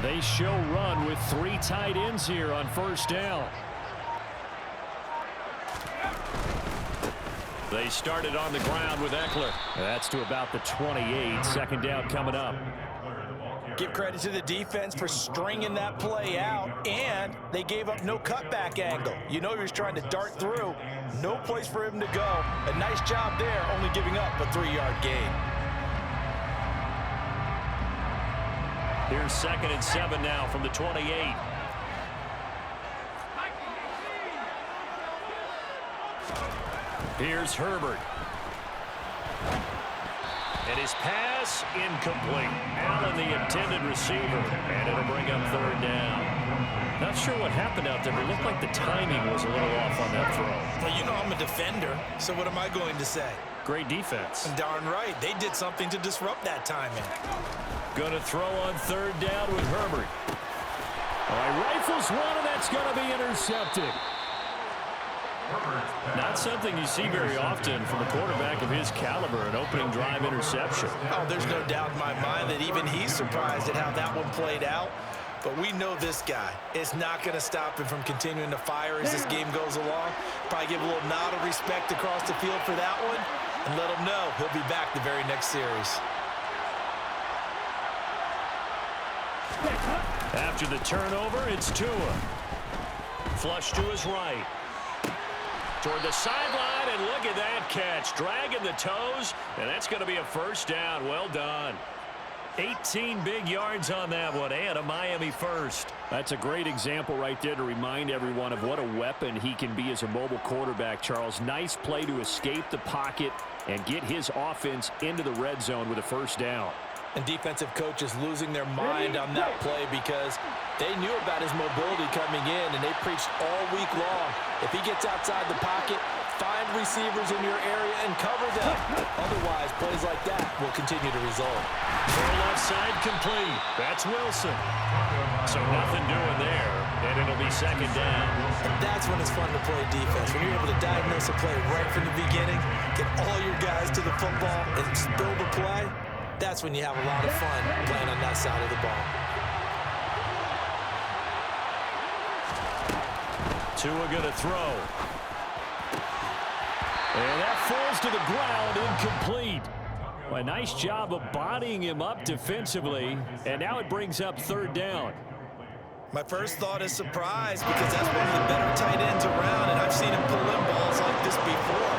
They show run with 3 tight ends here on first down. They started on the ground with Eckler. That's to about the 28. Second down coming up. Give credit to the defense for stringing that play out, and they gave up no cutback angle. You know he was trying to dart through. No place for him to go. A nice job there, only giving up a 3-yard gain. Here's 2nd and 7 now from the 28. Here's Herbert. And his pass incomplete. Allen, the intended receiver, and it'll bring up 3rd down. Not sure what happened out there, but it looked like the timing was a little off on that throw. Well, you know I'm a defender, so what am I going to say? Great defense. Darn right. They did something to disrupt that timing. Going to throw on 3rd down with Herbert. All right, rifles one, and that's going to be intercepted. Not something you see very often from a quarterback of his caliber, an opening drive interception. Oh, there's no doubt in my mind that even he's surprised at how that one played out. But we know this guy is not going to stop him from continuing to fire as this game goes along. Probably give a little nod of respect across the field for that one and let him know he'll be back the very next series. After the turnover, it's Tua. Flush to his right. Toward the sideline, and look at that catch. Dragging the toes, and that's going to be a 1st down. Well done. 18 big yards on that one, and a Miami first. That's a great example right there to remind everyone of what a weapon he can be as a mobile quarterback, Charles. Nice play to escape the pocket and get his offense into the red zone with a 1st down. And defensive coaches losing their mind on that play because they knew about his mobility coming in, and they preached all week long. If he gets outside the pocket, find receivers in your area and cover them. Otherwise, plays like that will continue to result. Throw left side complete. That's Wilson. So nothing doing there, and it'll be 2nd down. And that's when it's fun to play defense. When you're able to diagnose a play right from the beginning, get all your guys to the football, and spill the play, that's when you have a lot of fun playing on that side of the ball. Tua going to throw. And that falls to the ground, incomplete. A nice job of bodying him up defensively, and now it brings up 3rd down. My first thought is surprise because that's one of the better tight ends around, and I've seen him pull in balls like this before.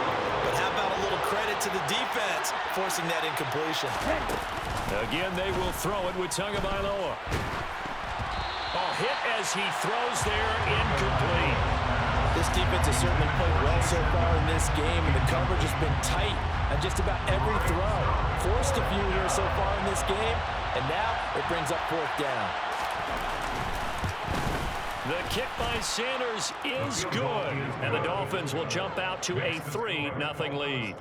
But how about a little credit to the defense forcing that incompletion? Again, they will throw it with Tagovailoa. Oh, hit as he throws there, incomplete. This defense has certainly played well so far in this game, and the coverage has been tight on just about every throw. Forced a few here so far in this game, and now it brings up 4th down. The kick by Sanders is good, and the Dolphins will jump out to a 3-0 lead.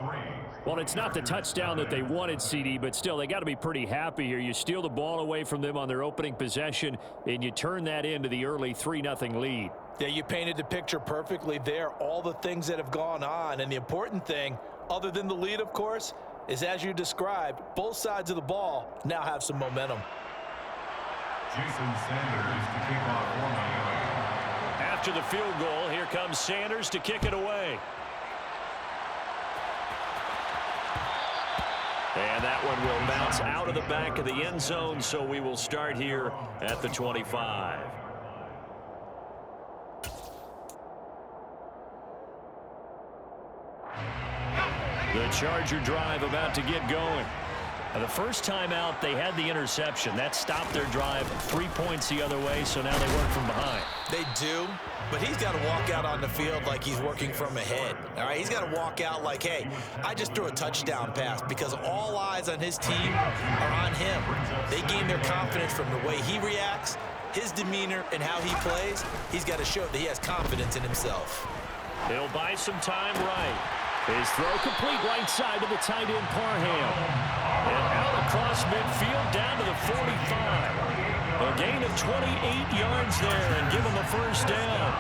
Well, it's not the touchdown that they wanted, CD, but still, they got to be pretty happy here. You steal the ball away from them on their opening possession, and you turn that into the early 3-0 lead. Yeah, you painted the picture perfectly there, all the things that have gone on, and the important thing, other than the lead, of course, is as you described, both sides of the ball now have some momentum. Jason Sanders to kick off for Miami. After the field goal, here comes Sanders to kick it away. And that one will bounce out of the back of the end zone, so we will start here at the 25. The Charger drive about to get going. The first time out, they had the interception. That stopped their drive 3 points the other way, so now they work from behind. They do, but he's got to walk out on the field like he's working from ahead. All right, he's got to walk out like, hey, I just threw a touchdown pass because all eyes on his team are on him. They gain their confidence from the way he reacts, his demeanor, and how he plays. He's got to show that he has confidence in himself. He'll buy some time right. His throw complete right side to the tight end Parham. And out across midfield down to the 45. A gain of 28 yards there and give him a 1st down.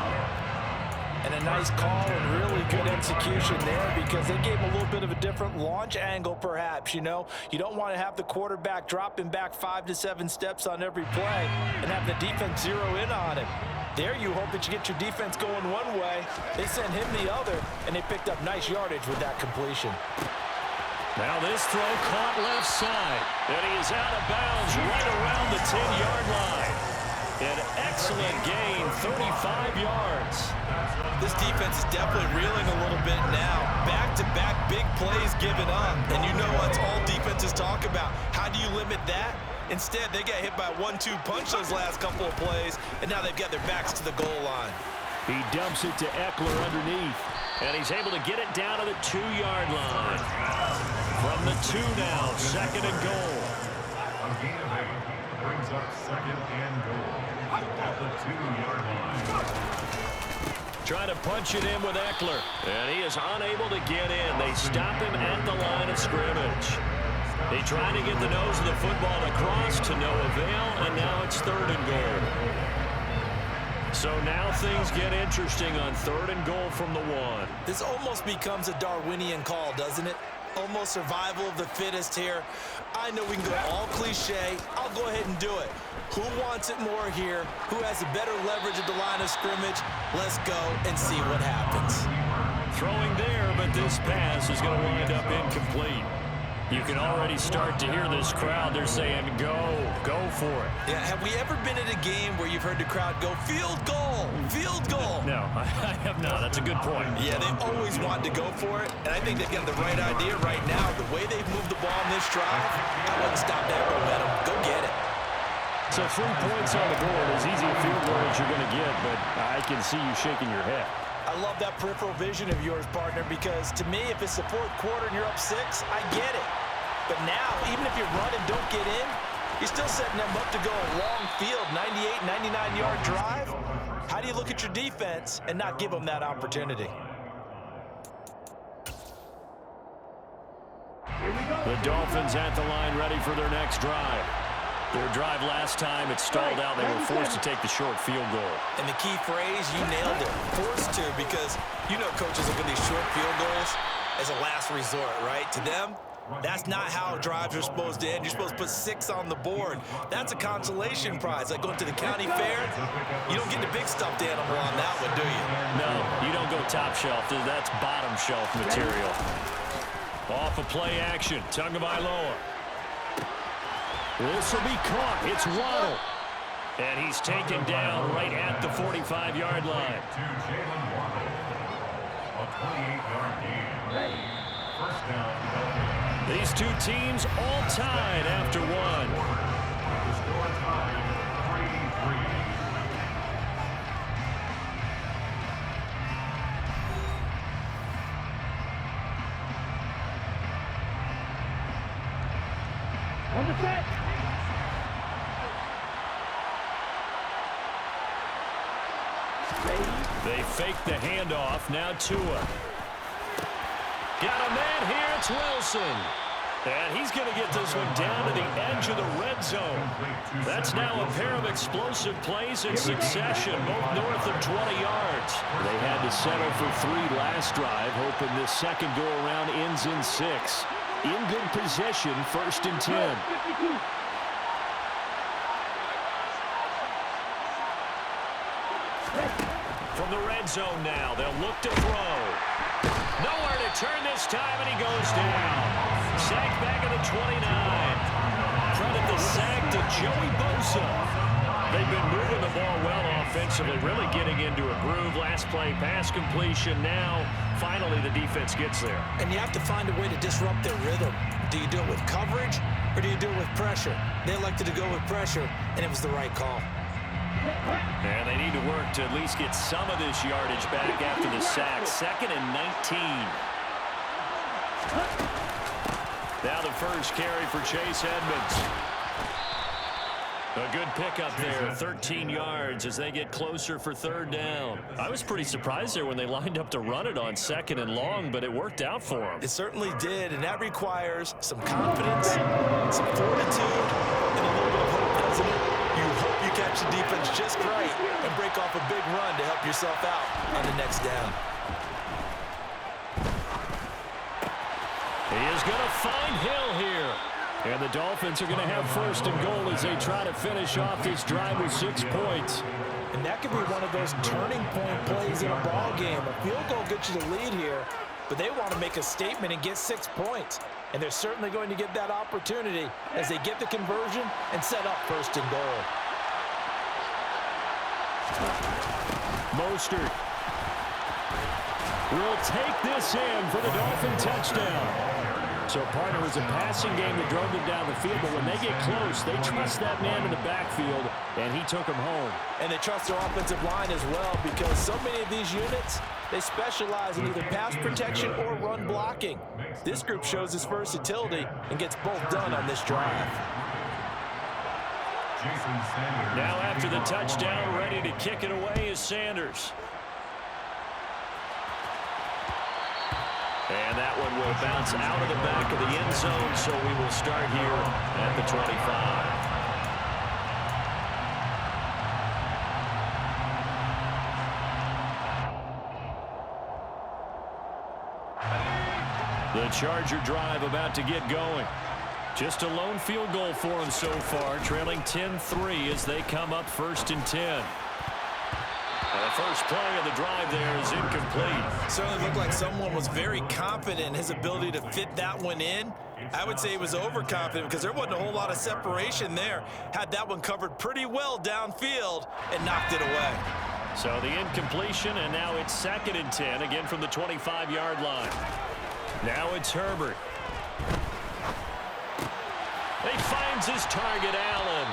And a nice call and really good execution there because they gave him a little bit of a different launch angle perhaps, you know. You don't want to have the quarterback dropping back 5 to 7 steps on every play and have the defense zero in on him. There you hope that you get your defense going one way. They sent him the other, and they picked up nice yardage with that completion. Now this throw caught left side, and he is out of bounds right around the 10-yard line. An excellent gain, 35 yards. This defense is definitely reeling a little bit now. Back-to-back big plays given up. And you know what all defenses talk about. How do you limit that? Instead, they got hit by a 1-2 punch those last couple of plays, and now they've got their backs to the goal line. He dumps it to Eckler underneath, and he's able to get it down to the 2-yard line. From the 2 now, 2nd and goal. A gain of 8 brings up 2nd and goal at the 2-yard line. Trying to punch it in with Eckler, and he is unable to get in. They stop him at the line of scrimmage. They try to get the nose of the football across to no avail, and now it's 3rd and goal. So now things get interesting on 3rd and goal from the 1. This almost becomes a Darwinian call, doesn't it? Almost survival of the fittest here. I know we can go all cliche. I'll go ahead and do it. Who wants it more here? Who has a better leverage at the line of scrimmage? Let's go and see what happens. Throwing there, but this pass is going to wind up incomplete. You can already start to hear this crowd. They're saying, go for it. Yeah, have we ever been at a game where you've heard the crowd go, field goal, field goal? No, I have not. That's a good point. Yeah, they always wanted to go for it, and I think they've got the right idea right now. The way they've moved the ball in this drive, I wouldn't stop that momentum. Go get it. So 3 points on the board, as easy a field goal as you're going to get, but I can see you shaking your head. I love that peripheral vision of yours, partner, because to me, if it's the 4th quarter and you're up 6, I get it. But now, even if you run and don't get in, you're still setting them up to go a long field, 98, 99-yard drive. How do you look at your defense and not give them that opportunity? The Dolphins at the line ready for their next drive. Their drive last time, it stalled out. They were forced to take the short field goal. And the key phrase, you nailed it, forced to, because you know coaches look at these short field goals as a last resort, right? To them, that's not how drives are supposed to end. You're supposed to put 6 on the board. That's a consolation prize. Like going to the county fair, you don't get the big stuffed animal on that one, do you? No, you don't go top shelf. That's bottom shelf material. Off of play action, Tagovailoa. This will be caught. It's Waddle. And he's taken down right at the 45-yard line. To Jalen Waddle. A 28-yard gain. First down, Dolphins. These 2 teams all tied after 1. The score tied 3-3. They fake the handoff. Now Tua. Got a man here. It's Wilson. And he's going to get this one down to the edge of the red zone. That's now a pair of explosive plays in succession, both north of 20 yards. They had to settle for 3 last drive, hoping this second go-around ends in 6. In good position, 1st and 10. From the red zone now, they'll look to throw. Nowhere to turn this time, and he goes down. Sack back at the 29. Credit the sack to Joey Bosa. They've been moving the ball well offensively, really getting into a groove. Last play, pass completion. Now, finally, the defense gets there. And you have to find a way to disrupt their rhythm. Do you do it with coverage, or do you do it with pressure? They elected to go with pressure, and it was the right call. And they need to work to at least get some of this yardage back after the sack. 2nd and 19. Now the first carry for Chase Edmonds. A good pickup there, 13 yards as they get closer for 3rd down. I was pretty surprised there when they lined up to run it on 2nd and long, but it worked out for them. It certainly did, and that requires some confidence, some fortitude, and a little bit of hope, doesn't it? You hope you catch the defense just right and break break off a big run to help yourself out on the next down. He is going to find Hill here. And the Dolphins are going to have 1st and goal as they try to finish off this drive with 6 points. And that could be one of those turning point plays in a ball game. A field goal gets you the lead here, but they want to make a statement and get 6 points. And they're certainly going to get that opportunity as they get the conversion and set up 1st and goal. Mostert will take this in for the Dolphin touchdown. So, partner, was a passing game that drove them down the field, but when they get close, they trust that man in the backfield, and he took them home. And they trust their offensive line as well, because so many of these units, they specialize in either pass protection or run blocking. This group shows its versatility and gets both done on this drive. Now after the touchdown, ready to kick it away is Sanders. And that one will bounce out of the back of the end zone, so we will start here at the 25. The Charger drive about to get going. Just a lone field goal for them so far, trailing 10-3 as they come up 1st and 10. The first play of the drive there is incomplete. Certainly looked like someone was very confident in his ability to fit that one in. I would say he was overconfident because there wasn't a whole lot of separation there. Had that one covered pretty well downfield and knocked it away. So the incompletion, and now it's 2nd and 10, again from the 25-yard line. Now it's Herbert. He finds his target, Allen.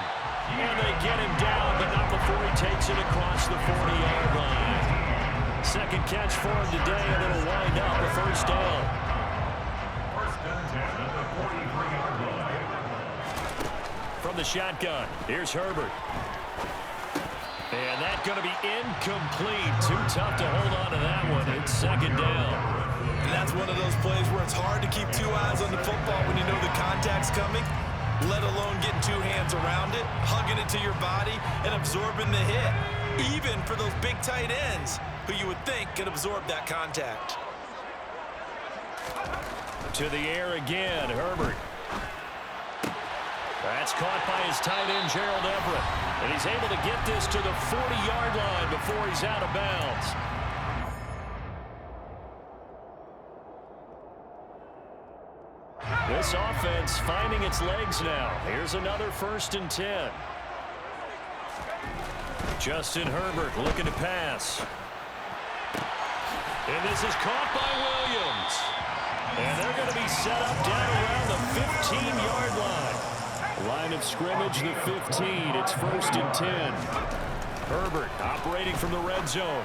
And they get him down, but not before he takes it across the 40-yard line. 2nd catch for him today, and it'll wind up a 1st down. 1st and 10 at the 43-yard line. From the shotgun, here's Herbert. And that's going to be incomplete. Too tough to hold on to that one. It's 2nd down. And that's one of those plays where it's hard to keep 2 eyes on the football when you know the contact's coming, let alone getting 2 hands around it, hugging it to your body, and absorbing the hit, even for those big tight ends who you would think could absorb that contact. To the air again, Herbert. That's caught by his tight end, Gerald Everett. And he's able to get this to the 40-yard line before he's out of bounds. This offense finding its legs now. Here's another 1st and 10. Justin Herbert looking to pass. And this is caught by Williams. And they're going to be set up down around the 15-yard line. Line of scrimmage, the 15. It's 1st and 10. Herbert operating from the red zone.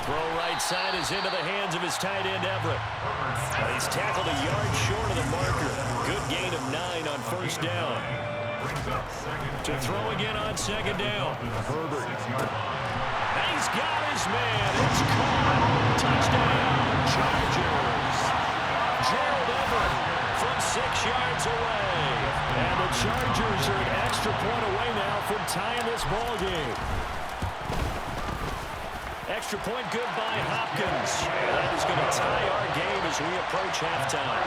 Throw right side is into the hands of his tight end, Everett. He's tackled a yard short of the marker. Good gain of 9 on 1st down. To throw again on 2nd down. Herbert. And he's got his man. It's caught. Touchdown, Chargers. Gerald Everett from 6 yards away. And the Chargers are an extra point away now from tying this ball game. Extra point good by Hopkins. That is going to tie our game as we approach halftime.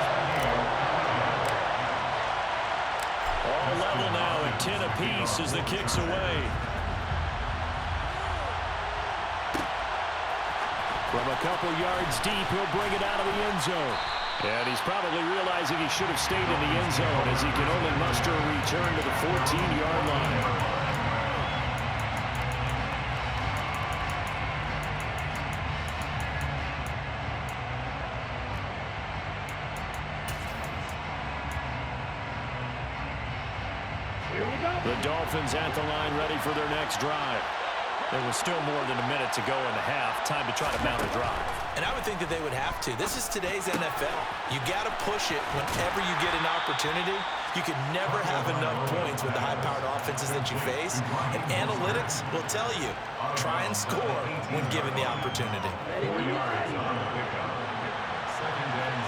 All level now at 10 apiece as the kick's away. From a couple yards deep, he'll bring it out of the end zone. And he's probably realizing he should have stayed in the end zone as he can only muster a return to the 14-yard line. The Dolphins at the line ready for their next drive. There was still more than a minute to go in the half. Time to try to mount a drive. And I would think that they would have to. This is today's NFL. You got to push it whenever you get an opportunity. You can never have enough points with the high-powered offenses that you face. And analytics will tell you, try and score when given the opportunity. 4 yards on the pickup. 2nd and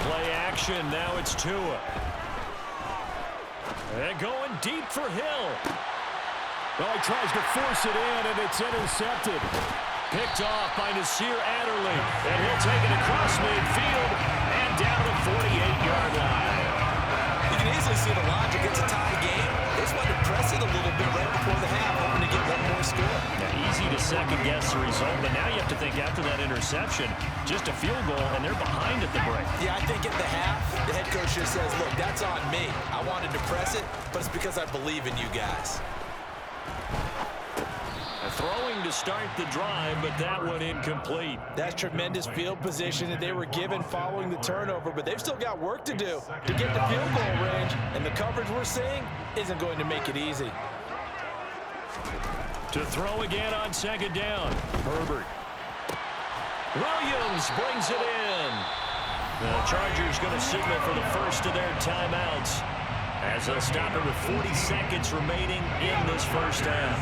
6. Play action. Now it's Tua. And going deep for Hill. Well, he tries to force it in, and it's intercepted. Picked off by Nasir Adderley, and he'll take it across midfield and down to the 48-yard line. You can easily see the logic. It's a tie game. They just wanted to press it a little bit right before the half, hoping to get one more score. Yeah, easy to second-guess the result, but now you have to think after that interception, just a field goal, and they're behind at the break. Yeah, I think at the half, the head coach just says, look, that's on me. I wanted to press it, but it's because I believe in you guys. Throwing to start the drive, but that one incomplete. That's tremendous field position that they were given following the turnover, but they've still got work to do to get the field goal range, and the coverage we're seeing isn't going to make it easy. To throw again on second down. Herbert. Williams brings it in. The Chargers going to signal for the first of their timeouts as they'll stop it with 40 seconds remaining in this first half.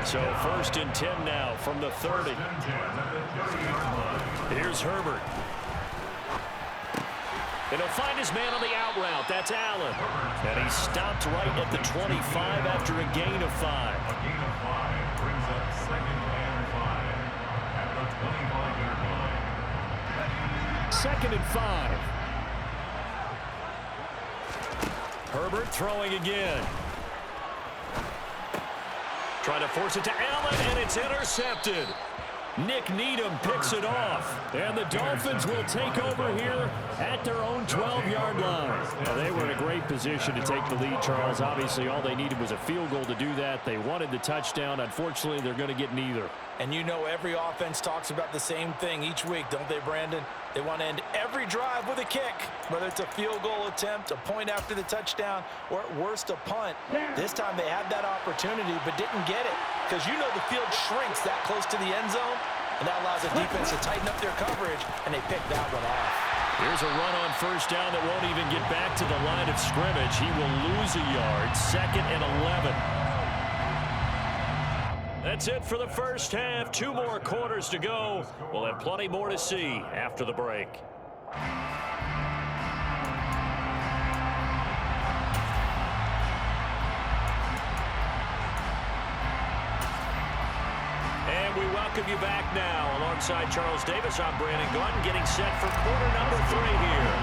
So 1st and 10 now from the 30. Here's Herbert. And he'll find his man on the out route. That's Allen. And he stopped right at the 25 after a gain of 5. A gain of 5 brings up 2nd and 5 at the 25-yard line. 2nd and 5. Herbert throwing again. Trying to force it to Allen, and it's intercepted. Nick Needham picks it off, and the Dolphins will take over here at their own 12-yard line. Well, they were in a great position to take the lead, Charles. Obviously, all they needed was a field goal to do that. They wanted the touchdown. Unfortunately, they're going to get neither. And you know every offense talks about the same thing each week, don't they, Brandon? They want to end every drive with a kick, whether it's a field goal attempt, a point after the touchdown, or at worst a punt. This time they had that opportunity but didn't get it because you know the field shrinks that close to the end zone, and that allows the defense to tighten up their coverage, and they picked that one off. Here's a run on first down that won't even get back to the line of scrimmage. He will lose a yard. 2nd and 11. That's it for the first half. 2 more quarters to go. We'll have plenty more to see after the break. And we welcome you back now. Alongside Charles Davis, I'm Brandon Gordon, getting set for quarter number 3 here.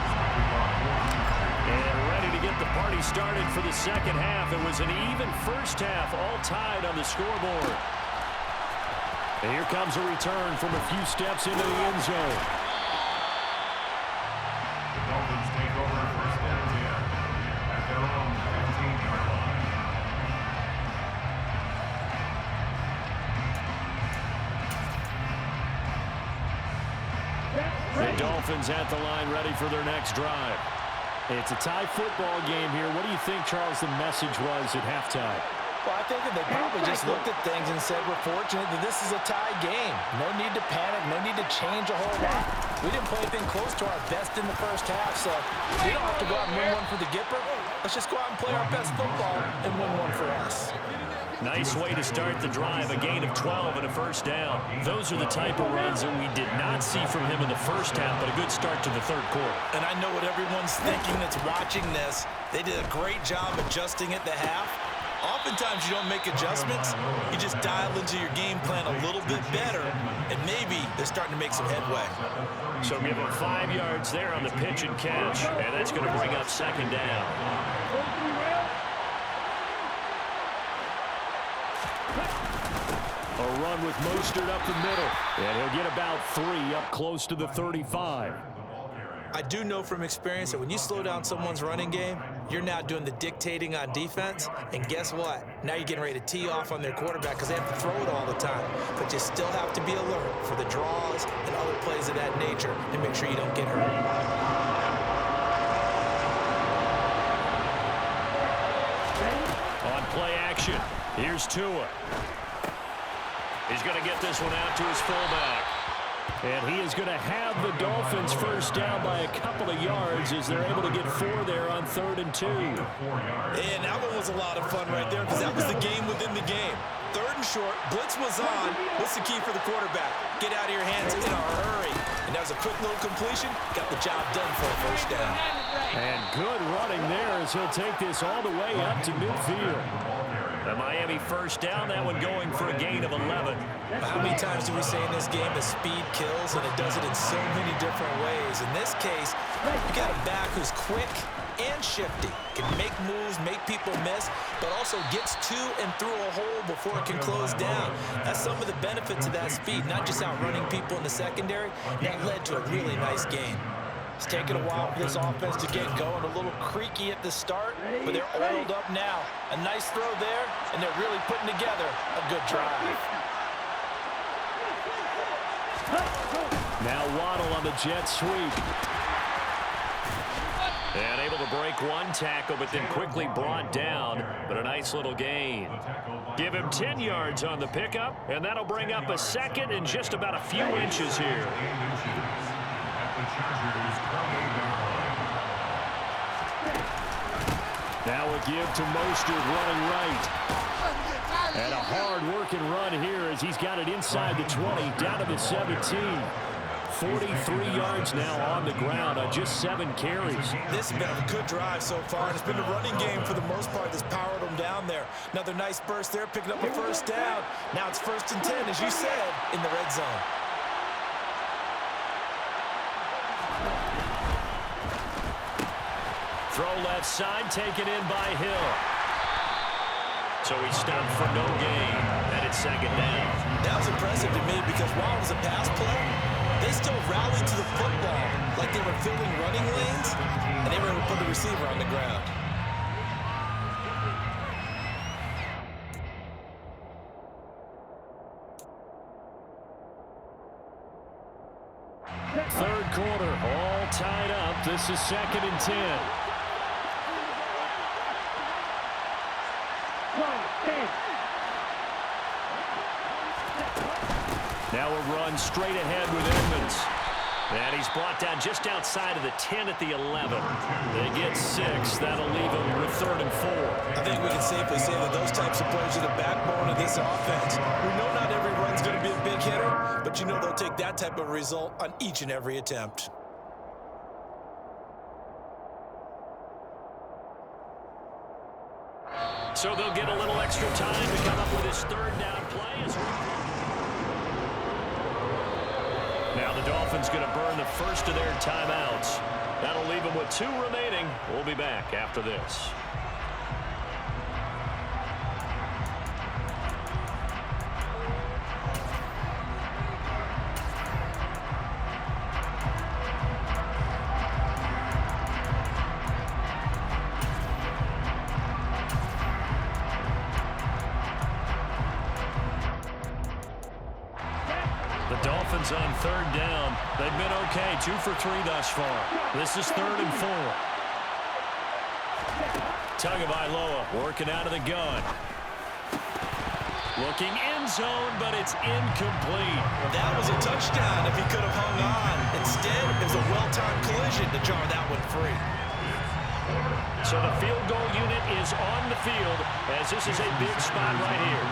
And ready to get the party started for the second half. It was an even first half, all tied on the scoreboard. And here comes a return from a few steps into the end zone. The Dolphins take over 1st and 10 at their own 15-yard line. The Dolphins at the line, ready for their next drive. It's a tie football game here. What do you think, Charles, the message was at halftime? Well, I think that they probably just looked at things and said, we're fortunate that this is a tie game. No need to panic, no need to change a whole lot. We didn't play anything close to our best in the first half, so we don't have to go out and win one for the Gipper. Let's just go out and play our best football and win one for us. Nice way to start the drive, a gain of 12 and a first down. Those are the type of runs that we did not see from him in the first half, but a good start to the third quarter. And I know what everyone's thinking that's watching this. They did a great job adjusting at the half. Oftentimes you don't make adjustments. You just dial into your game plan a little bit better, and maybe they're starting to make some headway. So give him 5 yards there on the pitch and catch, and that's going to bring up second down. A run with Mostert up the middle, and he'll get about 3 up close to the 35. I do know from experience that when you slow down someone's running game, you're now doing the dictating on defense, and guess what? Now you're getting ready to tee off on their quarterback because they have to throw it all the time. But you still have to be alert for the draws and other plays of that nature to make sure you don't get hurt. On play action, here's Tua. He's going to get this one out to his fullback. And he is going to have the Dolphins first down by a couple of yards as they're able to get 4 there on 3rd and 2. And that one was a lot of fun right there because that was the game within the game. 3rd and short, blitz was on. What's the key for the quarterback? Get out of your hands in a hurry. And that was a quick little completion. Got the job done for a first down. And good running there as he'll take this all the way up to midfield. The Miami first down, that one going for a gain of 11. How many times do we say in this game that speed kills, and it does it in so many different ways? In this case, you got a back who's quick and shifty, can make moves, make people miss, but also gets to and through a hole before it can close down. That's some of the benefits of that speed, not just outrunning people in the secondary. That led to a really nice game. It's taken a while for this offense to get going. A little creaky at the start, but they're oiled up now. A nice throw there, and they're really putting together a good drive. Now Waddle on the jet sweep. And able to break one tackle, but then quickly brought down. But a nice little gain. Give him 10 yards on the pickup, and that'll bring up a second and just about a few inches here. Now a give to Mostert running right. And a hard-working run here as he's got it inside the 20, down to the 17. 43 yards now on the ground on just 7 carries. This has been a good drive so far. It's been a running game for the most part that's powered them down there. Another nice burst there, picking up a first down. Now it's 1st and 10, as you said, in the red zone. Throw left side, taken in by Hill. So he stopped for no gain, and it's 2nd down. That was impressive to me because while it was a pass play, they still rallied to the football like they were filling running lanes, and they were able to put the receiver on the ground. Third quarter, all tied up. This is 2nd and 10. Now a run straight ahead with Edmonds. And he's brought down just outside of the 10 at the 11. They get 6. That'll leave him with 3rd and 4. I think we can safely say that those types of plays are the backbone of this offense. We know not every run's going to be a big hitter, but you know they'll take that type of result on each and every attempt. So they'll get a little extra time to come up with his 3rd down play. Now the Dolphins going to burn the first of their timeouts. That'll leave them with 2 remaining. We'll be back after this. Dolphins on 3rd down. They've been okay, 2 for 3 thus far. This is 3rd and 4. Tagovailoa working out of the gun. Looking end zone, but it's incomplete. That was a touchdown if he could have hung on. Instead, it was a well-timed collision to jar that one free. So the field goal unit is on the field as this is a big spot right here.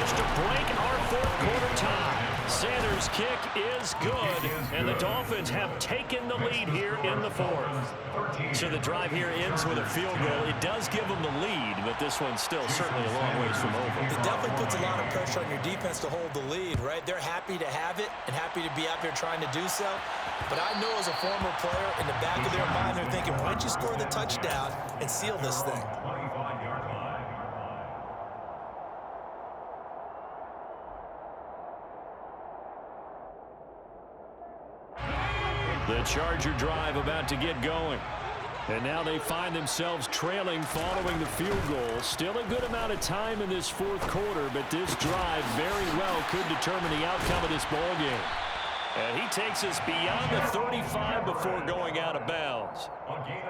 This to break our 4th quarter tie. Sanders' kick is good, and the Dolphins have taken the lead here in the 4th. So the drive here ends with a field goal. It does give them the lead, but this one's still certainly a long ways from over. It definitely puts a lot of pressure on your defense to hold the lead, right? They're happy to have it and happy to be out there trying to do so. But I know as a former player, in the back of their mind, they're thinking, why don't you score the touchdown and seal this thing? The Charger drive about to get going. And now they find themselves trailing following the field goal. Still a good amount of time in this 4th quarter, but this drive very well could determine the outcome of this ball game. And he takes us beyond the 35 before going out of bounds.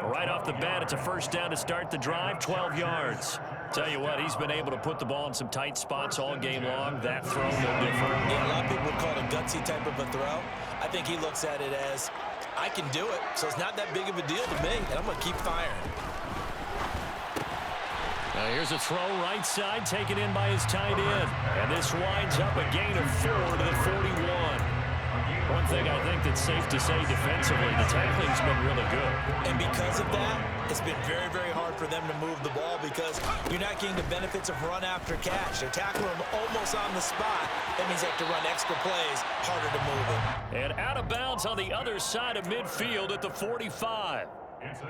Right off the bat, it's a first down to start the drive, 12 yards. Tell you what, he's been able to put the ball in some tight spots all game long. That throw, no different. Yeah, a lot of people would call it a gutsy type of a throw. I think he looks at it as, I can do it, so it's not that big of a deal to me, and I'm going to keep firing. Now here's a throw right side, taken in by his tight end. And this winds up a gain of 4 to the 41. One thing I think that's safe to say defensively, the tackling's been really good. And because of that, it's been very, very hard for them to move the ball because you're not getting the benefits of run after catch. They're tackling them almost on the spot. That means they have to run extra plays, harder to move it. And out of bounds on the other side of midfield at the 45.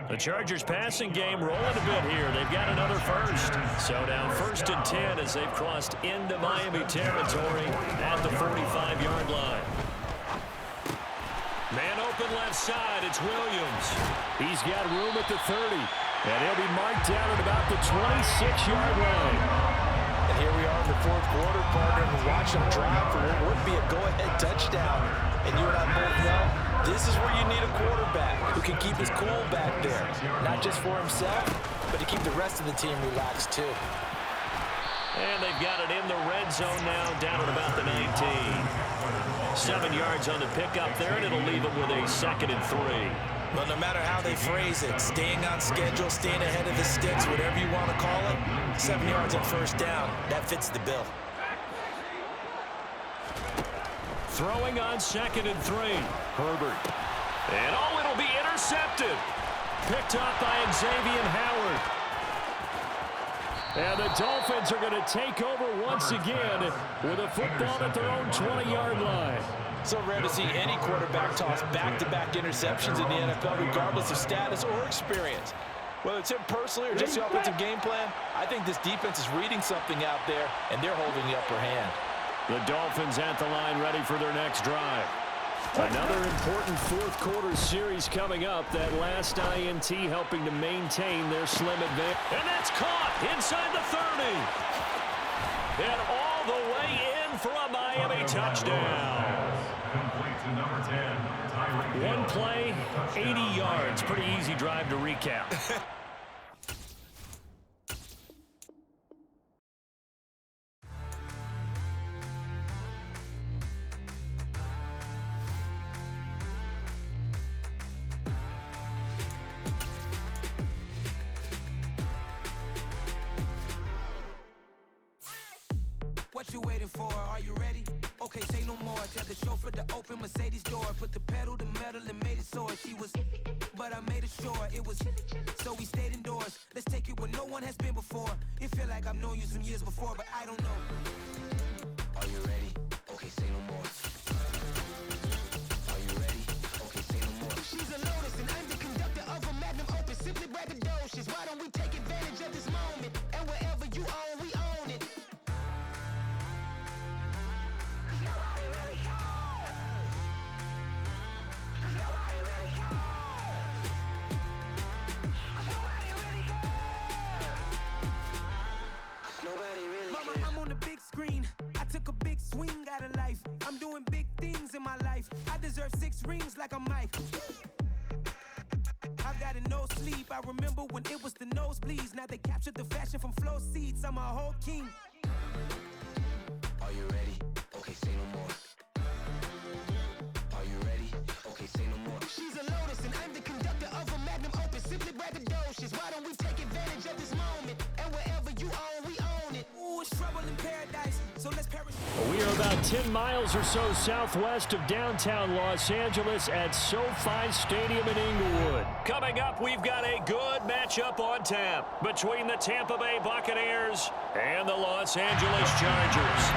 The Chargers passing game rolling a bit here. They've got another first. So now 1st and 10 as they've crossed into Miami territory at the 45-yard line. Man open left side, it's Williams. He's got room at the 30. And he'll be marked down at about the 26-yard line. And here we are in the 4th quarter, partner, and watch them drive for what would be a go-ahead touchdown. And you and I both know, this is where you need a quarterback who can keep his cool back there. Not just for himself, but to keep the rest of the team relaxed too. And they've got it in the red zone now, down at about the 19. 7 yards on the pickup there, and it'll leave them with a 2nd and 3. Well, no matter how they phrase it, staying on schedule, staying ahead of the sticks, whatever you want to call it, 7 yards on 1st down, that fits the bill. Throwing on 2nd and 3. Herbert. And it'll be intercepted. Picked up by Xavier Howard. And the Dolphins are going to take over once again with a football at their own 20-yard line. So rare to see any quarterback toss back-to-back interceptions in the NFL, regardless of status or experience. Whether it's him personally or just the offensive game plan, I think this defense is reading something out there, and they're holding the upper hand. The Dolphins at the line ready for their next drive. Another important 4th quarter series coming up. That last INT helping to maintain their slim advantage. And that's caught inside the 30. And all the way in for a Miami touchdown. One play, 80 yards. Pretty easy drive to recap. What you waiting for? Are you ready? Okay, say no more. Tell the chauffeur to open Mercedes door. Put the pedal to metal and made it soar. She was, but I made it sure it was. So we stayed indoors. Let's take it where no one has been before. It feel like I've known you some years before, but I don't know. Are you ready? Okay, say no more. Are you ready? Okay, say no more. She's a Lotus and I'm the conductor of a Madden Open. Simply braggadocious. Why don't we take advantage of this moment? And wherever you own, we own it. I'm on the big screen. I took a big swing out of life. I'm doing big things in my life. I deserve 6 rings like I'm Mike. I've got a no sleep. I remember when it was the nosebleeds. Now they captured the fashion from flow seats. I'm a whole king. Are you ready? Okay, say no more. Are you ready? Okay, say no more. She's a Lotus and I'm the conductor of a Magnum Open. Simply braggadocious. Why don't we take advantage of this moment? And wherever you own, we own it. Ooh, it's trouble in paradise. So let's perish. We are about 10 miles or so southwest of downtown Los Angeles at SoFi Stadium in Inglewood. Coming up, we've got a good matchup on tap between the Tampa Bay Buccaneers and the Los Angeles Chargers.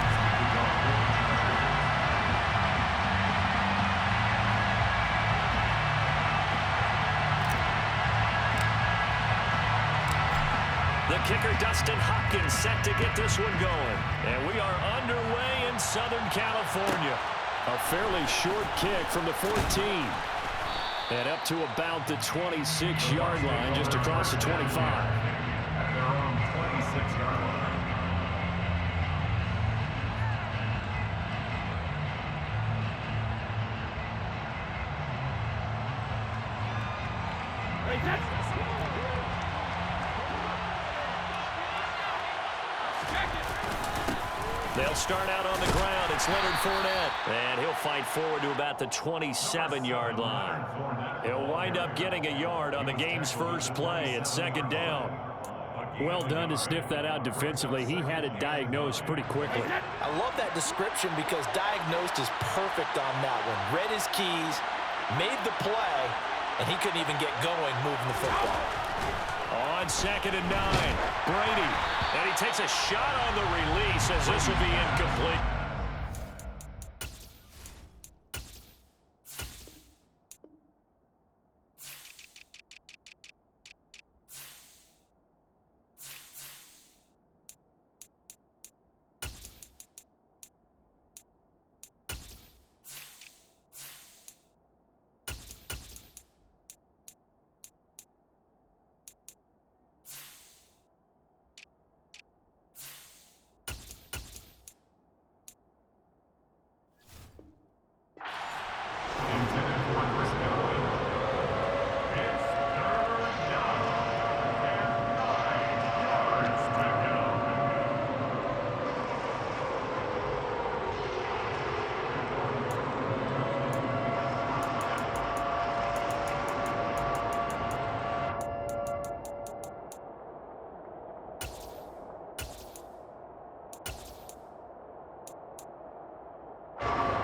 The kicker, Dustin Hopkins, set to get this one going. And we are underway in Southern California. A fairly short kick from the 14. And up to about the 26-yard line, just across the 25. At their own 26-yard line. They'll start out on the ground. It's Leonard Fournette. And he'll fight forward to about the 27-yard line. He'll wind up getting a yard on the game's first play at 2nd down. Well done to sniff that out defensively. He had it diagnosed pretty quickly. I love that description because diagnosed is perfect on that one. Read his keys, made the play, and he couldn't even get going moving the football. On 2nd and 9, Brady. And he takes a shot on the release as this will be incomplete.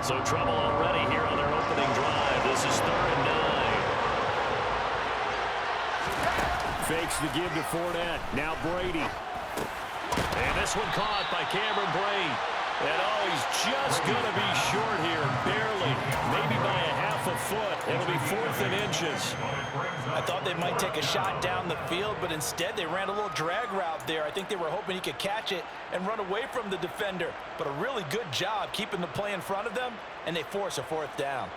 So trouble already here on their opening drive. This is 3rd and 9. Fakes the give to Fournette. Now Brady. And this one caught by Cameron Brate. And oh, he's just going to be short here. Barely. Maybe by a half a foot. It'll be 4th and inches. I thought they might take a shot down the field, but instead they ran a little drag route there. I think they were hoping he could catch it and run away from the defender. But a really good job keeping the play in front of them, and they force a 4th down.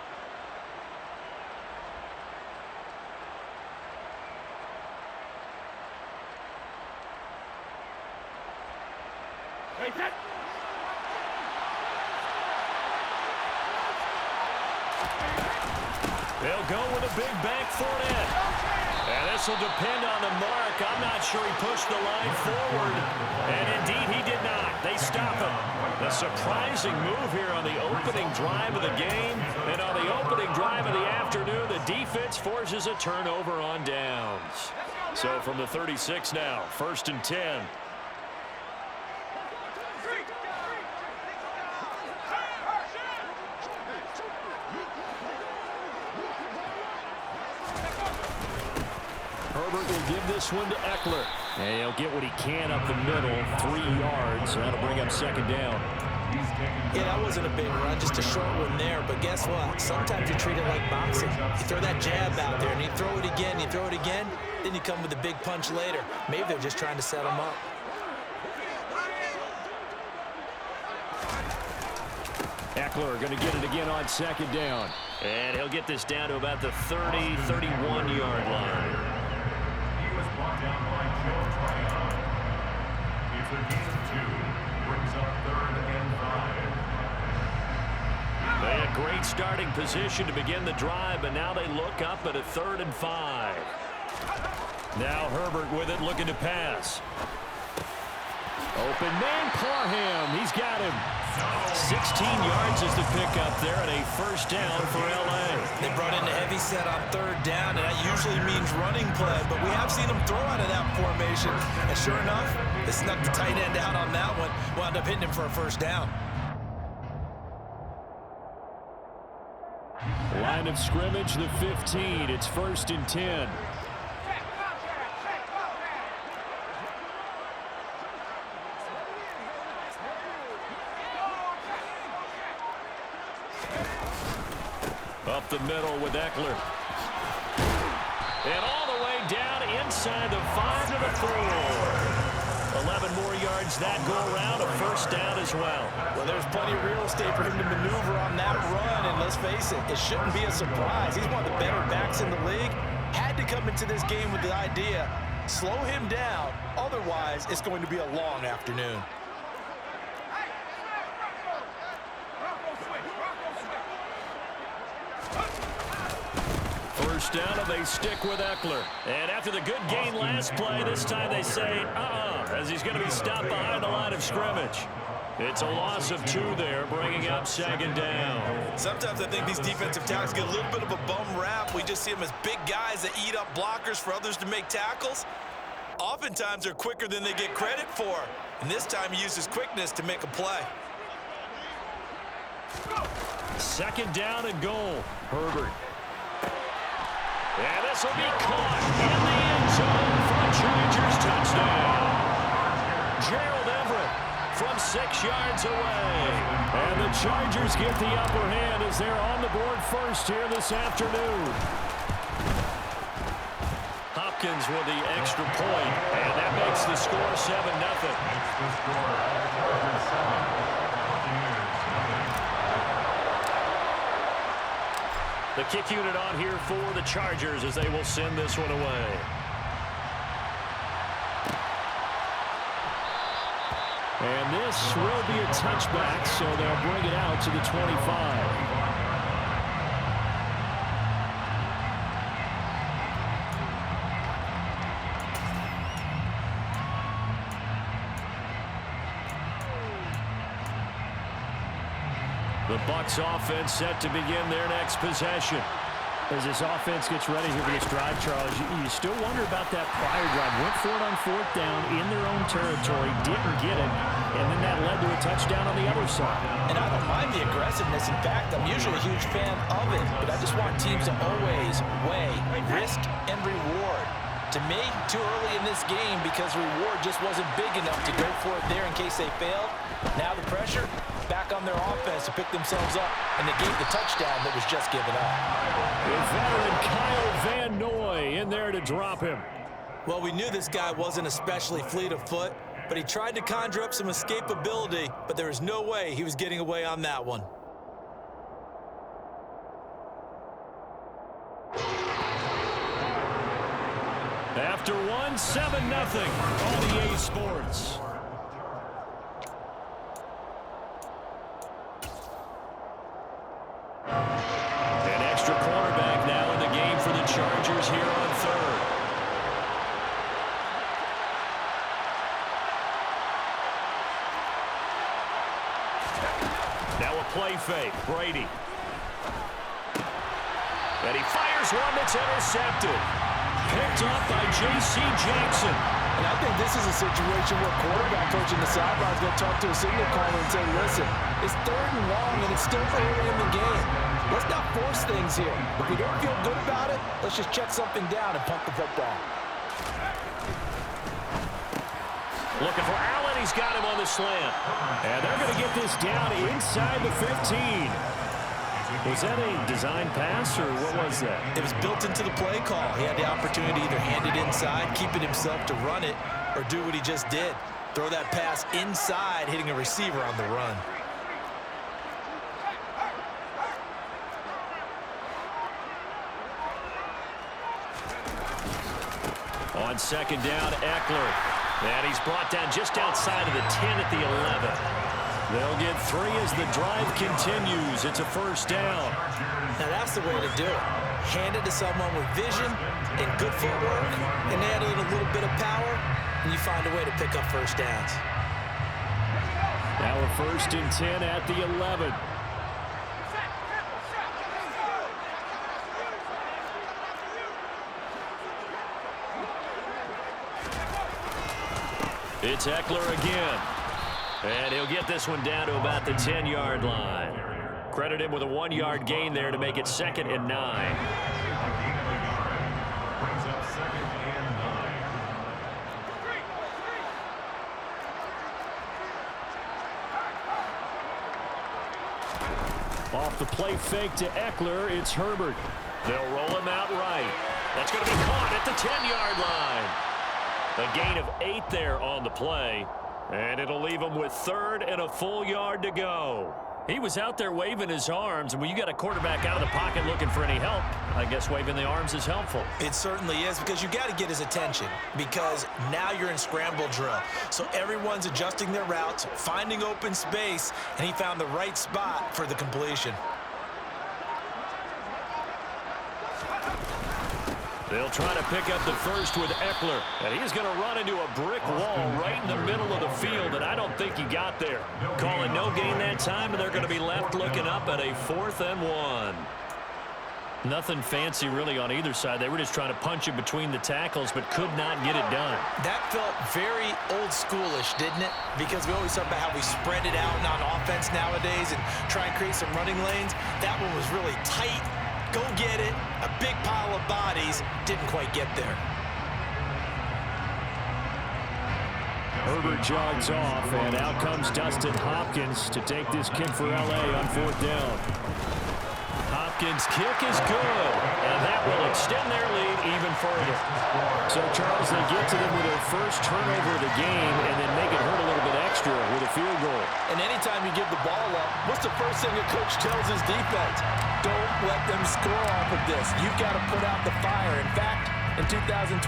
They'll go with a big bank Fournette. And this will depend on the mark. I'm not sure he pushed the line forward. And indeed, he did not. They stop him. A surprising move here on the opening drive of the game. And on the opening drive of the afternoon, the defense forces a turnover on downs. So from the 36 now, 1st and 10. Herbert will give this one to Eckler. And he'll get what he can up the middle, 3 yards. That'll bring up 2nd down. Yeah, that wasn't a big run, just a short one there. But guess what? Sometimes you treat it like boxing. You throw that jab out there, and you throw it again, you throw it again, then you come with a big punch later. Maybe they're just trying to set him up. Eckler going to get it again on 2nd down. And he'll get this down to about the 30, 31-yard line. He was brought down by Joe Tryon. It's a gain of 2. Brings up 3rd and 5. They had great starting position to begin the drive, but now they look up at a 3rd and 5. Now Herbert with it, looking to pass. Open man, Parham. He's got him. 16 yards is the pickup there, and a 1st down for L.A. They brought in the heavy set on 3rd down, and that usually means running play, but we have seen them throw out of that formation. And sure enough, they snuck the tight end out on that one, wound up hitting him for a 1st down. Line of scrimmage, the 15. It's 1st and 10. Up the middle with Eckler. And all the way down inside the 5 to the 4. 11 more yards that go around, a 1st down as well. Well, there's plenty of real estate for him to maneuver on that run, and let's face it, it shouldn't be a surprise. He's one of the better backs in the league. Had to come into this game with the idea, slow him down, otherwise it's going to be a long afternoon. First down, and they stick with Eckler. And after the good gain last play, this time they say, as he's going to be stopped behind the line of scrimmage. It's a loss of 2 there, bringing up 2nd down. Sometimes I think these defensive tackles get a little bit of a bum rap. We just see them as big guys that eat up blockers for others to make tackles. Oftentimes they're quicker than they get credit for. And this time he used his quickness to make a play. Second down and goal. Herbert. And this will be caught in the end zone for a Chargers touchdown. Gerald Everett from 6 yards away. And the Chargers get the upper hand as they're on the board first here this afternoon. Hopkins with the extra point, and that makes the score 7-0. Extra score, Chargers 7, Buccaneers nothing. The kick unit on here for the Chargers as they will send this one away. And this will be a touchback, so they'll bring it out to the 25. The Bucs offense set to begin their next possession. As this offense gets ready here for this drive, Charles, you still wonder about that prior drive. Went for it on 4th down in their own territory, didn't get it, and then that led to a touchdown on the other side. And I don't mind the aggressiveness. In fact, I'm usually a huge fan of it, but I just want teams to always weigh risk and reward. To me, too early in this game because reward just wasn't big enough to go for it there in case they failed. Now the pressure back on their offense to pick themselves up and negate the touchdown that was just given up. With veteran Kyle Van Noy in there to drop him. Well, we knew this guy wasn't especially fleet of foot, but he tried to conjure up some escapability, but there was no way he was getting away on that one. After one, 7-0 on EA Sports. An extra cornerback now in the game for the Chargers here on 3rd. Now a play fake. Brady. And he fires one that's intercepted. Picked up by J.C. Jackson. And I think this is a situation where quarterback coach in the sideline is going to talk to a signal caller and say, listen, it's 3rd and long and it's still early in the game. Let's not force things here. If we don't feel good about it, let's just check something down and punt the football. Looking for Allen. He's got him on the slant. And they're going to get this down inside the 15. Was that a design pass, or what was that? It was built into the play call. He had the opportunity to either hand it inside, keep it himself to run it, or do what he just did. Throw that pass inside, hitting a receiver on the run. On 2nd down, Eckler. And he's brought down just outside of the 10 at the 11. They'll get 3 as the drive continues. It's a 1st down. Now that's the way to do it. Hand it to someone with vision and good footwork, and add in a little bit of power, and you find a way to pick up 1st downs. Now a 1st and 10 at the 11. It's Eckler again. And he'll get this one down to about the 10-yard line. Credit him with a 1-yard gain there to make it 2nd and 9. A gain of a yard brings up 2nd and 9. Off the play fake to Eckler, it's Herbert. They'll roll him out right. That's going to be caught at the 10-yard line. A gain of 8 there on the play. And it'll leave him with 3rd and a full yard to go. He was out there waving his arms, and when you got a quarterback out of the pocket looking for any help, I guess waving the arms is helpful. It certainly is, because you got to get his attention, because now you're in scramble drill. So everyone's adjusting their routes, finding open space, and he found the right spot for the completion. They'll try to pick up the 1st with Eckler, and he's going to run into a brick wall right in the middle of the field, and I don't think he got there. Calling no gain that time, and they're going to be left looking up at a 4th and 1. Nothing fancy really on either side. They were just trying to punch it between the tackles, but could not get it done. That felt very old schoolish, didn't it? Because we always talk about how we spread it out on offense nowadays and try and create some running lanes. That one was really tight. Go get it. A big pile of bodies. Didn't quite get there. Herbert jogs off, and out comes Dustin Hopkins to take this kick for L.A. on 4th down. Hopkins' kick is good, and that will extend their lead even further. So, Charles, they get to them with their first turnover of the game and then make it hurt a little bit extra with a field goal. And anytime you give the ball up, what's the first thing a coach tells his defense? Don't let them score off of this. You've got to put out the fire. In fact, in 2021,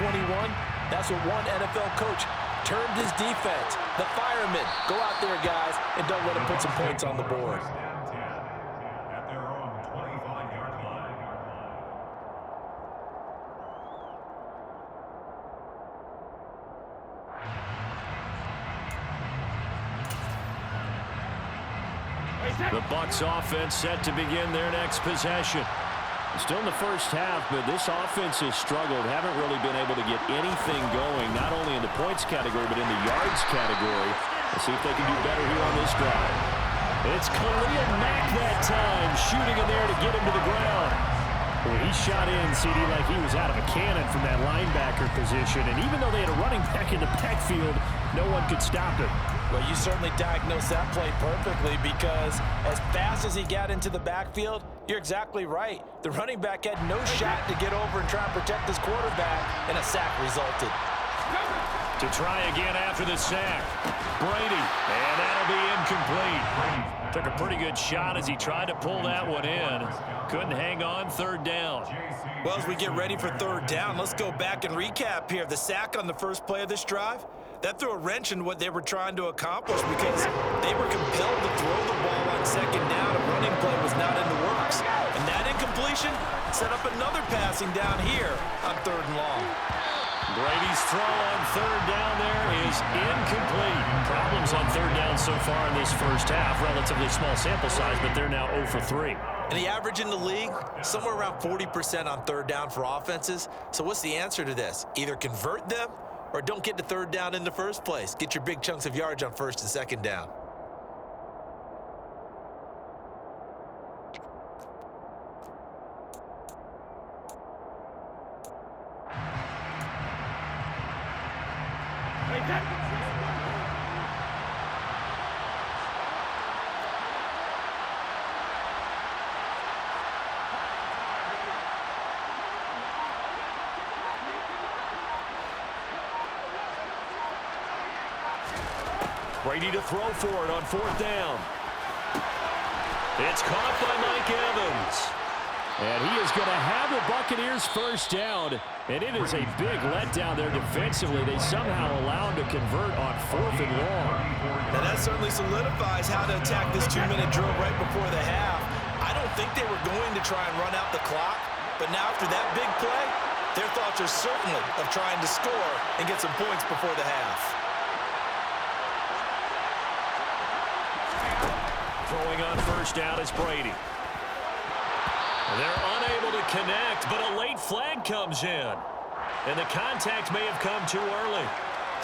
that's what one NFL coach termed his defense, the firemen. Go out there, guys, and don't let them put some points on the board. At their own 25-yard line. The Bucs offense set to begin their next possession. Still in the first half, but this offense has struggled. Haven't really been able to get anything going, not only in the points category, but in the yards category. Let's see if they can do better here on this drive. It's Khalil Mack that time, shooting in there to get him to the ground. Well, he shot in, CD, like he was out of a cannon from that linebacker position. And even though they had a running back in the backfield, no one could stop him. Well, you certainly diagnosed that play perfectly because as fast as he got into the backfield, you're exactly right. The running back had no shot to get over and try and protect his quarterback, and a sack resulted. To try again after the sack. Brady, and that'll be incomplete. Took a pretty good shot as he tried to pull that one in. Couldn't hang on 3rd down. Well, as we get ready for 3rd down, let's go back and recap here. The sack on the first play of this drive, that threw a wrench in what they were trying to accomplish because they were compelled to throw the ball on 2nd down. A running play was not in the works. And that incompletion set up another passing down here on 3rd and long. Brady's throw on 3rd down there is incomplete. Problems on 3rd down so far in this first half. Relatively small sample size, but they're now 0 for 3. And the average in the league, somewhere around 40% on 3rd down for offenses. So what's the answer to this? Either convert them or don't get to 3rd down in the first place. Get your big chunks of yards on 1st and 2nd down. Brady to throw for it on 4th down. It's caught by Mike Evans. And he is going to have the Buccaneers first down. And it is a big letdown there defensively. They somehow allow him to convert on 4th and long. Now that certainly solidifies how to attack this 2-minute drill right before the half. I don't think they were going to try and run out the clock. But now after that big play, their thoughts are certainly of trying to score and get some points before the half. Throwing on 1st down is Brady. They're unable to connect, but a late flag comes in. And the contact may have come too early.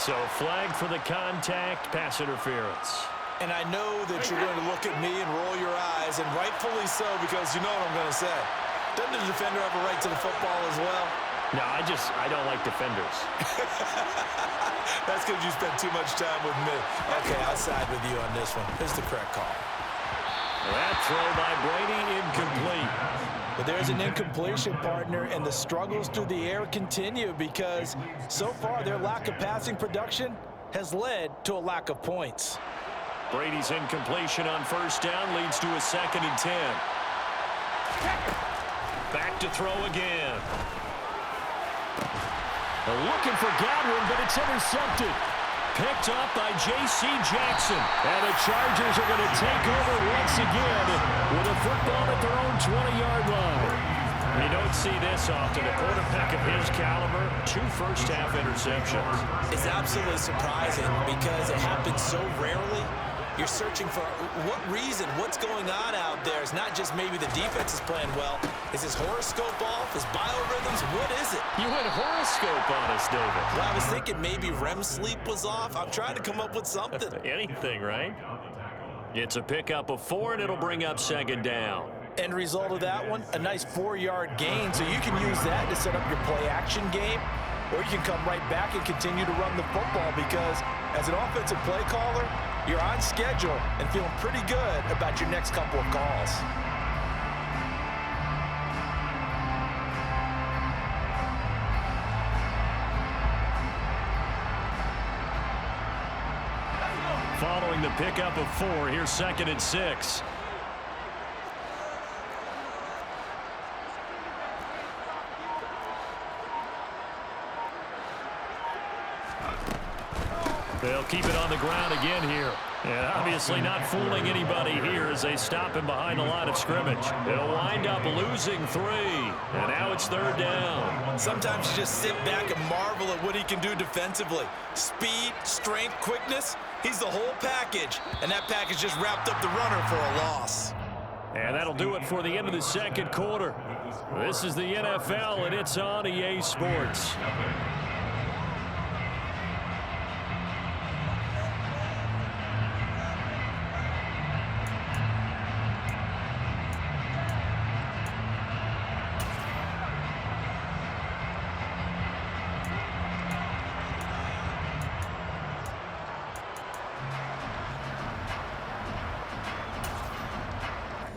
So flag for the contact, pass interference. And I know that you're going to look at me and roll your eyes, and rightfully so, because you know what I'm going to say. Doesn't the defender have a right to the football as well? No, I don't like defenders. That's because you spent too much time with me. Okay, I'll side with you on this one. Here's the correct call. That throw by Brady incomplete. But there's an incompletion, partner, and the struggles through the air continue because so far their lack of passing production has led to a lack of points. Brady's incompletion on 1st down leads to a 2nd and 10. Back to throw again. Looking for Godwin, but it's intercepted. Picked up by J.C. Jackson. And the Chargers are going to take over once again with a football at their own 20-yard line. You don't see this often. A quarterback of his caliber, 2 first-half interceptions. It's absolutely surprising because it happens so rarely. you're searching for what reason, what's going on out there. It's not just maybe the defense is playing well. Is his horoscope off? His biorhythms? What is it? You went horoscope on us, David. Well, I was thinking maybe REM sleep was off. I'm trying to come up with something. Anything, right? It's a pickup of 4, and it'll bring up second down. End result of that one, a nice 4-yard gain, so you can use that to set up your play-action game, or you can come right back and continue to run the football because as an offensive play caller, you're on schedule and feeling pretty good about your next couple of calls. Following the pickup of 4, here's 2nd and 6. They'll keep it on the ground again here. And obviously not fooling anybody here as they stop him behind the line of scrimmage. They'll wind up losing 3. And now it's 3rd down. Sometimes you just sit back and marvel at what he can do defensively. Speed, strength, quickness. He's the whole package. And that package just wrapped up the runner for a loss. And that'll do it for the end of the 2nd quarter. This is the NFL, and it's on EA Sports.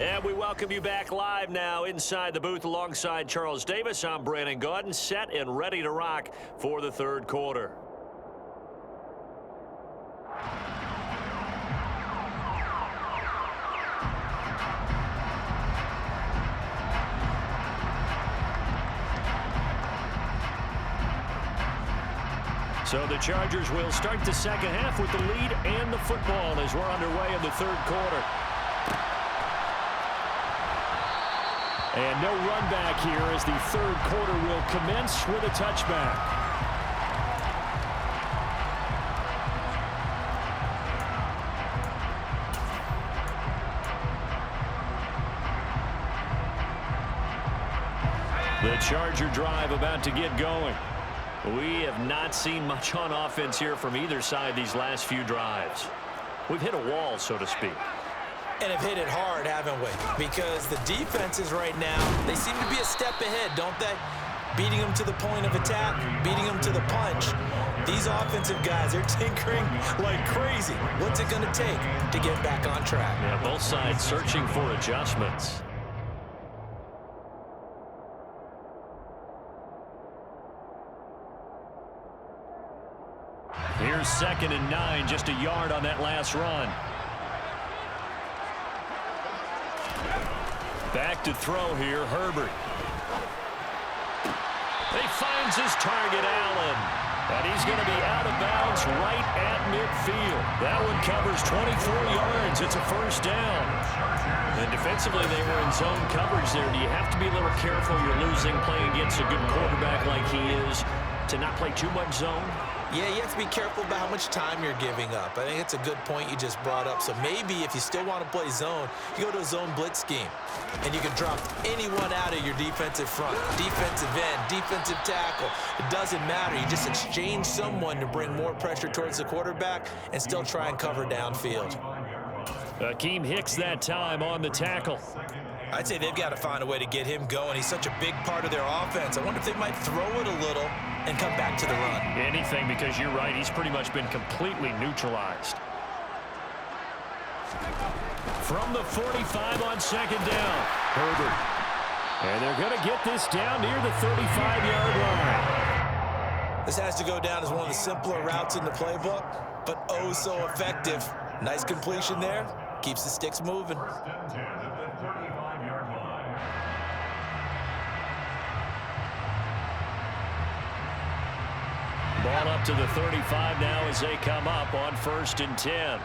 And we welcome you back live now inside the booth alongside Charles Davis. I'm Brandon Gaudin, set and ready to rock for the 3rd quarter. So the Chargers will start the 2nd half with the lead and the football as we're underway in the 3rd quarter. And no run back here as the 3rd quarter will commence with a touchback. The Charger drive about to get going. We have not seen much on offense here from either side these last few drives. We've hit a wall, so to speak. And have hit it hard, haven't we? Because the defenses right now, they seem to be a step ahead, don't they? Beating them to the point of attack, beating them to the punch. These offensive guys are tinkering like crazy. What's it going to take to get back on track? Yeah, both sides searching for adjustments. Here's 2nd and 9, just a yard on that last run. Back to throw here, Herbert. He finds his target, Allen. And he's going to be out of bounds right at midfield. That one covers 24 yards. It's a 1st down. And defensively, they were in zone coverage there. Do you have to be a little careful? You're losing, playing against a good quarterback like he is, to not play too much zone? Yeah, you have to be careful about how much time you're giving up. I think it's a good point you just brought up. So maybe if you still want to play zone, you go to a zone blitz scheme. And you can drop anyone out of your defensive front, defensive end, defensive tackle. It doesn't matter. You just exchange someone to bring more pressure towards the quarterback and still try and cover downfield. Akeem Hicks that time on the tackle. I'd say they've got to find a way to get him going. He's such a big part of their offense. I wonder if they might throw it a little and come back to the run. Anything, because you're right. He's pretty much been completely neutralized. From the 45 on 2nd down, Herbert. And they're going to get this down near the 35-yard line. This has to go down as one of the simpler routes in the playbook, but oh so effective. Nice completion there. Keeps the sticks moving. Ball up to the 35 now as they come up on 1st and 10.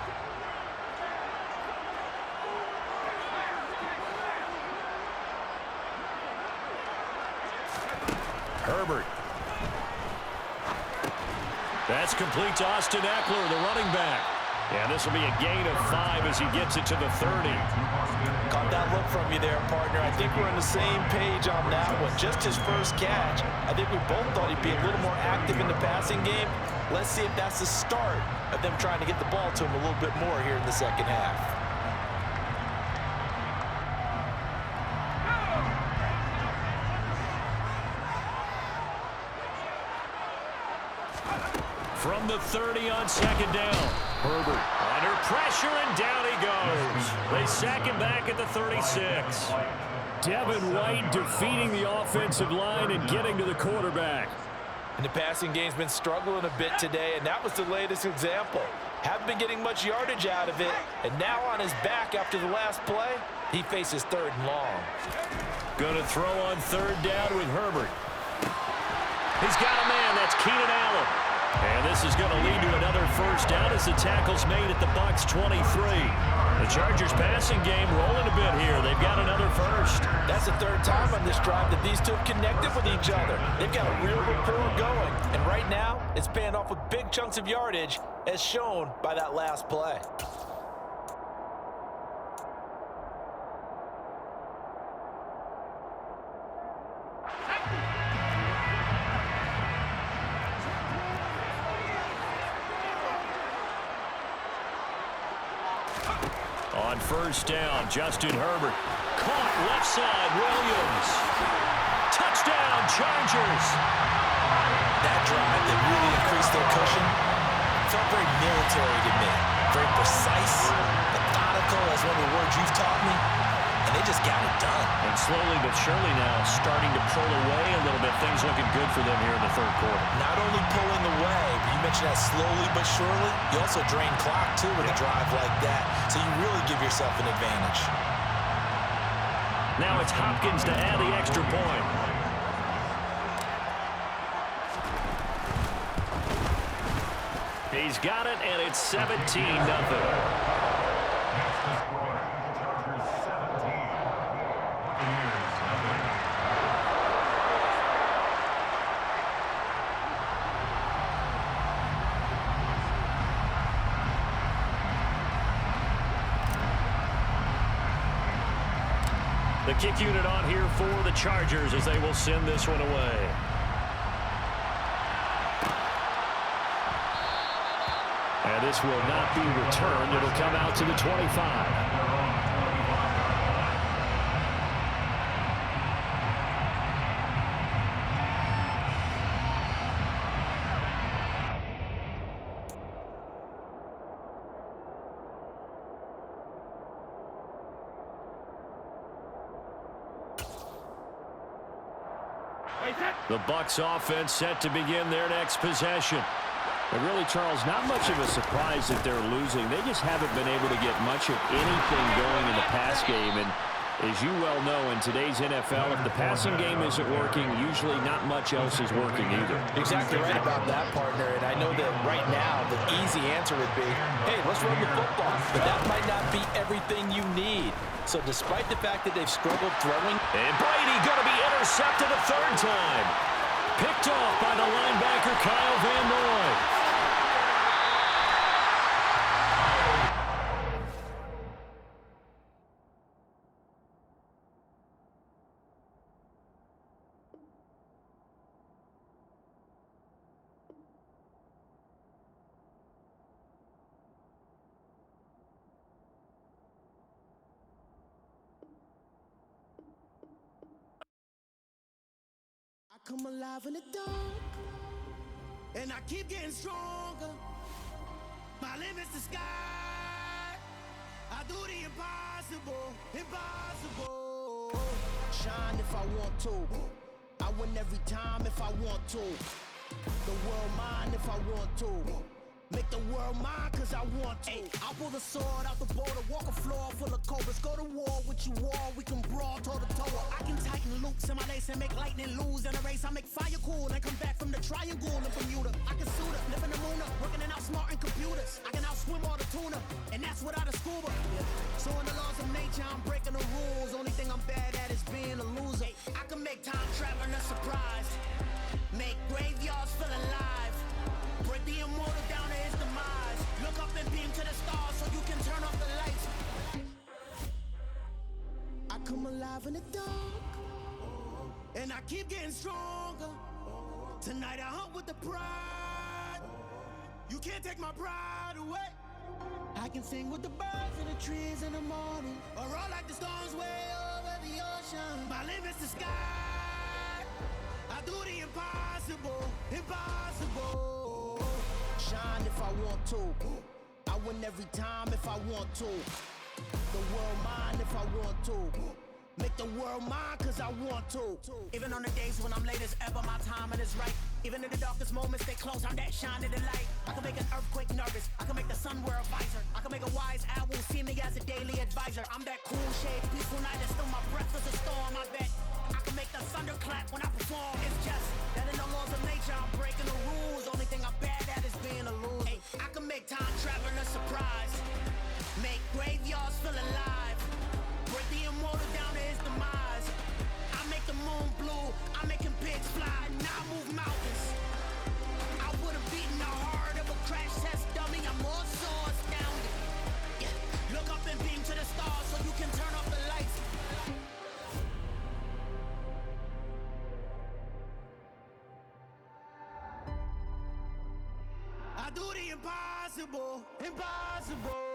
Herbert. That's complete to Austin Eckler, the running back. And this will be a gain of 5 as he gets it to the 30. Caught that look from you there, partner. I think we're on the same page on that one. Just his first catch. I think we both thought he'd be a little more active in the passing game. Let's see if that's the start of them trying to get the ball to him a little bit more here in the second half. From the 30 on second down. Herbert under pressure, and down he goes. They sack him back at the 36. Devin White defeating the offensive line and getting to the quarterback. And the passing game's been struggling a bit today, and that was the latest example. Haven't been getting much yardage out of it, and now on his back after the last play, he faces 3rd and long. Going to throw on 3rd down with Herbert. He's got a man. That's Keenan Allen. And this is going to lead to another first down as the tackle's made at the Bucs 23. The Chargers passing game rolling a bit here. They've got another first. That's the 3rd time on this drive that these two have connected with each other. They've got a real rapport going. And right now, it's paying off with big chunks of yardage, as shown by that last play. On first down, Justin Herbert. Caught left side, Williams. Touchdown, Chargers. That drive that really increased their cushion felt very military to me. Very precise, methodical, as one of the words you've taught me. And they just got it done. And slowly but surely now starting to pull away a little bit. Things looking good for them here in the 3rd quarter. Not only pulling away, but you mentioned that slowly but surely. You also drain clock, too, with a drive like that. So you really give yourself an advantage. Now it's Hopkins to add the extra point. He's got it, and it's 17-0. The kick unit on here for the Chargers as they will send this one away. And this will not be returned. It'll come out to the 25. The Bucs offense set to begin their next possession. And really, Charles, not much of a surprise that they're losing. They just haven't been able to get much of anything going in the pass game. And as you well know, in today's NFL, if the passing game isn't working, usually not much else is working either. Exactly right about that, partner. And I know that right now the easy answer would be, hey, let's run the football. But that might not be everything you need. So despite the fact that they've struggled throwing. And Brady going to be intercepted a 3rd time. Picked off by the linebacker, Kyle Van Noy. Come alive in the dark, and I keep getting stronger. My limit's the sky. I do the impossible, impossible. Shine if I want to. I win every time if I want to. The world mine if I want to. Make the world mine cause I want to. I pull the sword out the border, walk a floor full of cobras. Go to war with you all, we can brawl toe to toe. I can tighten loops in my lace and make lightning lose in a race. I make fire cool and come back from the triangle in Bermuda. I can suit up, live in the moon up, working and outsmarting computers. I can outswim all the tuna, and that's without a scuba. So in the laws of nature, I'm breaking the rules. Only thing I'm bad at is being a loser. I can make time traveling a surprise, make graveyards feel alive. Break the immortal down to his demise. Look up and beam to the stars. in the dark, and I keep getting stronger. Tonight I hunt with the pride. You can't take my pride away. I can sing with the birds and the trees in the morning, or roll like the storms way over the ocean. My limit's the sky. I do the impossible, impossible. Shine if I want to. I win every time if I want to. The world mine if I want to. Make the world mine cause I want to. Even on the days when I'm late as ever, my timing is right. Even in the darkest moments, they close, I'm that shine of the light. I can make an earthquake nervous, I can make the sun wear a visor. I can make a wise owl see me as a daily advisor. I'm that cool shade, peaceful night, and still my breath is a storm. I bet I can make the thunder clap when I perform. It's just that in the laws of nature, I'm breaking the rules. Only thing I'm bad at is being a loser. Hey, I can make time travel a surprise. Make graveyards feel alive. Break the immortal down to his demise. I make the moon blue, I make him pigs fly, and I move mountains. I would've beaten the heart of a crash test dummy. I'm more so astounded. Yeah. Look up and beam to the stars so you can turn off the lights. I do the impossible, impossible.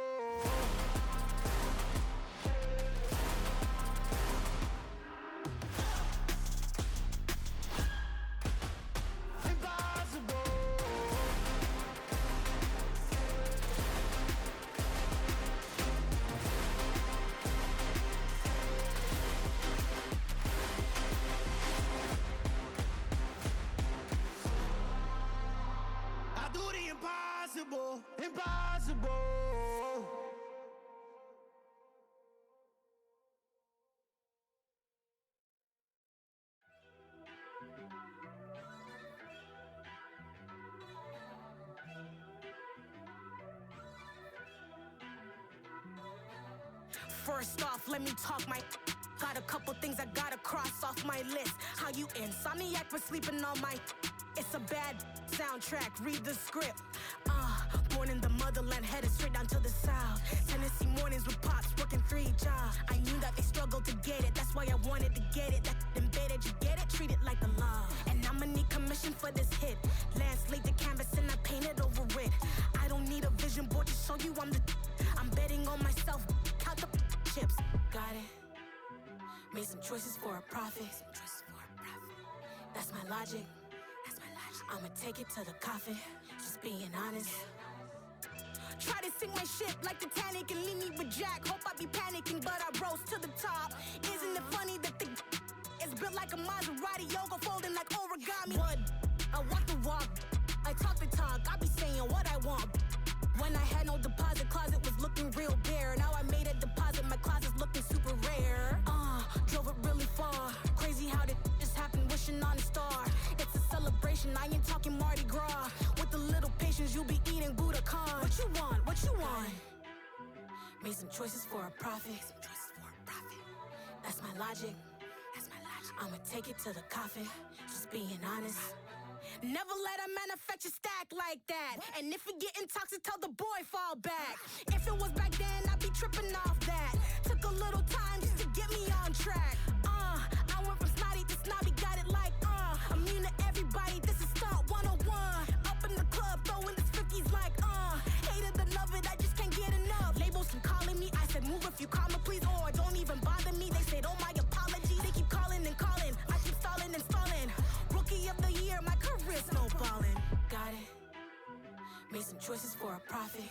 Impossible, impossible. First off, let me talk my. Got a couple things I gotta cross off my list. How you insomniac for sleeping on my. It's a bad soundtrack, read the script. Born in the motherland, headed straight down to the south. Tennessee mornings with pops, working 3 jobs. I knew that they struggled to get it, that's why I wanted to get it. That embedded, you get it, treat it like the law. And I'ma need commission for this hit. Lance laid the canvas and I painted over it. I don't need a vision board to show you I'm betting on myself, count the chips. Got it. Made some choices for a profit. That's my logic. I'ma take it to the coffin, just being honest. Try to sink my ship like Titanic and leave me with Jack. Hope I be panicking, but I rose to the top. Isn't it funny that the is built like a Maserati, yoga folding like origami? What? I walk the walk, I talk the talk, I be saying what I want. When I had no deposit, closet was looking real bare. Now I made a deposit, my closet's looking super rare. Drove it really far. Crazy how did just happen, wishing on a star. It's a celebration, I ain't talking Mardi Gras. With a little patience, you'll be eating Budokan. What you want? What you want? Made some choices for a profit. That's my logic. I'ma take it to the coffin, just being honest. Never let a manufacture stack like that. And if it getting toxic, tell the boy fall back. If it was back then, I'd be tripping off that. Took a little time just to get me on track. I went from snotty to snobby, got it like immune to everybody, this is Stunt 101. Up in the club, throwing this 50s like hate it, love it, I just can't get enough. Labels keep calling me, I said move if you call me please, or don't even bother me. They said oh my apologies, they keep calling and calling. I keep stalling and stalling. Rookie of the year, my career's snowballing. Got it. Made some choices for a profit.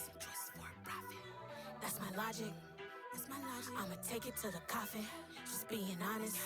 That's my logic. I'ma take it to the coffin, just being honest.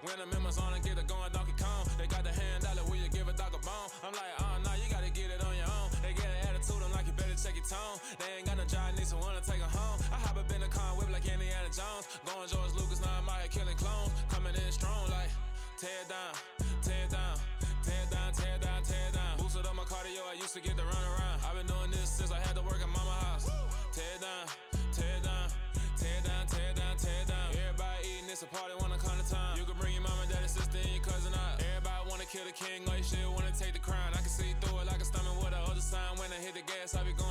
When the members on and get it going Donkey Kong, they got the hand dollar, will you give a dog a bone? I'm like, nah, you gotta give Jones. Going George Lucas, now I'm out here killing clones. Coming in strong like, tear it down, tear it down. Tear it down, tear it down, tear it down. Boosted up my cardio, I used to get to run around. I've been doing this since I had to work at mama house. Tear it down, tear it down, tear it down, tear it down, tear it down. Everybody eating, it's a party, wanna come to time. You can bring your mama, daddy, sister, and your cousin out. Everybody wanna kill the king, like shit, wanna take the crown. I can see through it like a stomach with a other sign. When I hit the gas, I be going